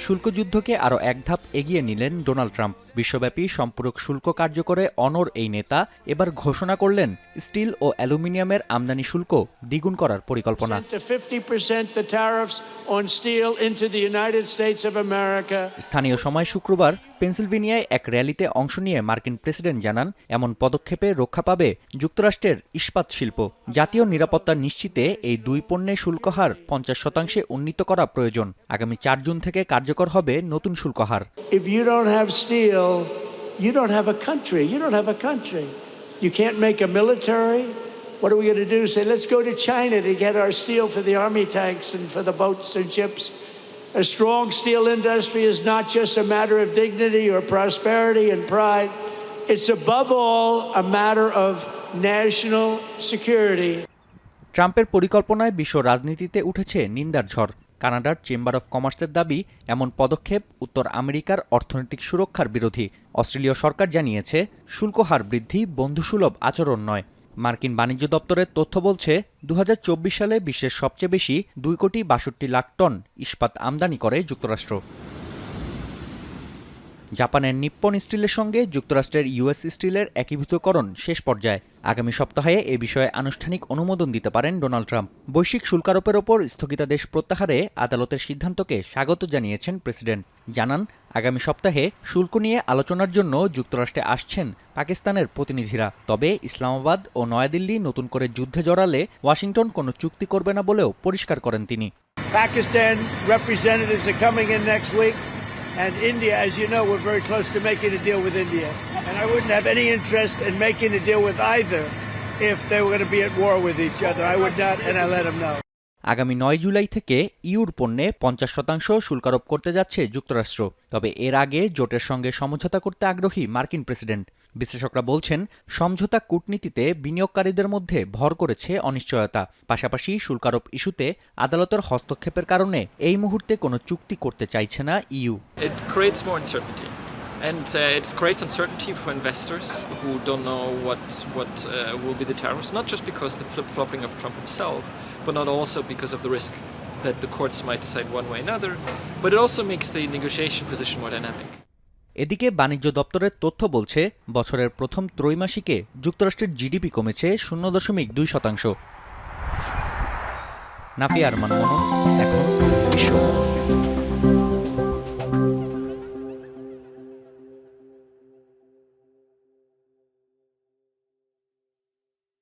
শুল্কযুদ্ধকে আরও এক ধাপ এগিয়ে নিলেন ডোনাল্ড ট্রাম্প। বিশ্বব্যাপী সম্পূরক শুল্ক কার্যকরে অনড় এই নেতা এবার ঘোষণা করলেন স্টিল ও অ্যালুমিনিয়ামের আমদানি শুল্ক দ্বিগুণ করার পরিকল্পনা। স্থানীয় সময় শুক্রবার পেনসিলভেনিয়ায় এক র্যালিতে অংশ নিয়ে মার্কিন প্রেসিডেন্ট জানান, এমন পদক্ষেপে রক্ষা পাবে যুক্তরাষ্ট্রের ইস্পাত শিল্প। জাতীয় নিরাপত্তা নিশ্চিতে এই দুই পণ্যের শুল্ক হার 50% উন্নীত করা প্রয়োজন। আগামী 4 জুন থেকে কার্যকর হবে নতুন শুল্ক হার। You don't have a country. You don't have a country. You can't make a military. What are we going to do? Say, let's go to China to get our steel for the army tanks and for the boats and ships. A strong steel industry is not just a matter of dignity or prosperity and pride. It's above all a matter of national security. ট্রাম্পের পরিকল্পনায় বিশ্ব রাজনীতিতে উঠেছে নিন্দার ঝড়। কানাডার chamber of কমার্সের দাবি, এমন পদক্ষেপ উত্তর আমেরিকার অর্থনৈতিক সুরক্ষার বিরোধী। অস্ট্রেলীয় সরকার জানিয়েছে, শুল্ক হার বৃদ্ধি বন্ধুসুলভ আচরণ নয়। মার্কিন বাণিজ্য দপ্তরের তথ্য বলছে, 2024 সালে বিশ্বের সবচেয়ে বেশি 2,62,00,000 টন ইস্পাত আমদানি করে যুক্তরাষ্ট্র। জাপানের নিপ্পন স্টিলের সঙ্গে যুক্তরাষ্ট্রের ইউএস স্টিলের একীভূতকরণ শেষ পর্যায়ে। আগামী সপ্তাহে এ বিষয়ে আনুষ্ঠানিক অনুমোদন দিতে পারেন ডোনাল্ড ট্রাম্প। বৈশ্বিক শুল্কারোপের ওপর স্থগিতাদেশ প্রত্যাহারে আদালতের সিদ্ধান্তকে স্বাগত জানিয়েছেন প্রেসিডেন্ট। জানান, আগামী সপ্তাহে শুল্ক নিয়ে আলোচনার জন্য যুক্তরাষ্ট্রে আসছেন পাকিস্তানের প্রতিনিধিরা। তবে ইসলামাবাদ ও নয়াদিল্লি নতুন করে যুদ্ধে জড়ালে ওয়াশিংটন কোনো চুক্তি করবে না বলেও পরিষ্কার করেন তিনি। Pakistan representatives are coming in next week. And India, as you know, we're very close to making a deal with India. And I wouldn't have any interest in making a deal with either if they were going to be at war with each other. I would not, and I let them know. আগামী 9 জুলাই থেকে your পণ্যে 50% শুল্কারোপ করতে যাচ্ছে যুক্তরাষ্ট্র। তবে এর আগে জোটের সঙ্গে সমঝোতা করতে আগ্রহী মার্কিন প্রেসিডেন্ট। বিশ্লেষকরা বলছেন, সমঝোতা কূটনীতিতে বিনিয়োগকারীদের মধ্যে ভর করেছে অনিশ্চয়তা। পাশাপাশি শুল্কারোপ ইস্যুতে আদালতের হস্তক্ষেপের কারণে এই মুহূর্তে কোনো চুক্তি করতে চাইছে না EU. And it creates uncertainty for investors who don't know what will be the tariffs, not just because the flip-flopping of Trump himself, but not also because of the risk that the courts might decide one way or another, but it also makes the negotiation position more dynamic. এদিকে বাণিজ্য দপ্তরের তথ্য বলছে, বছরের প্রথম ত্রৈমাসিকে যুক্তরাষ্ট্রের GDP কমেছে 0.2%। নাফিয়া আরমান মনন, এখন বিশ্ব।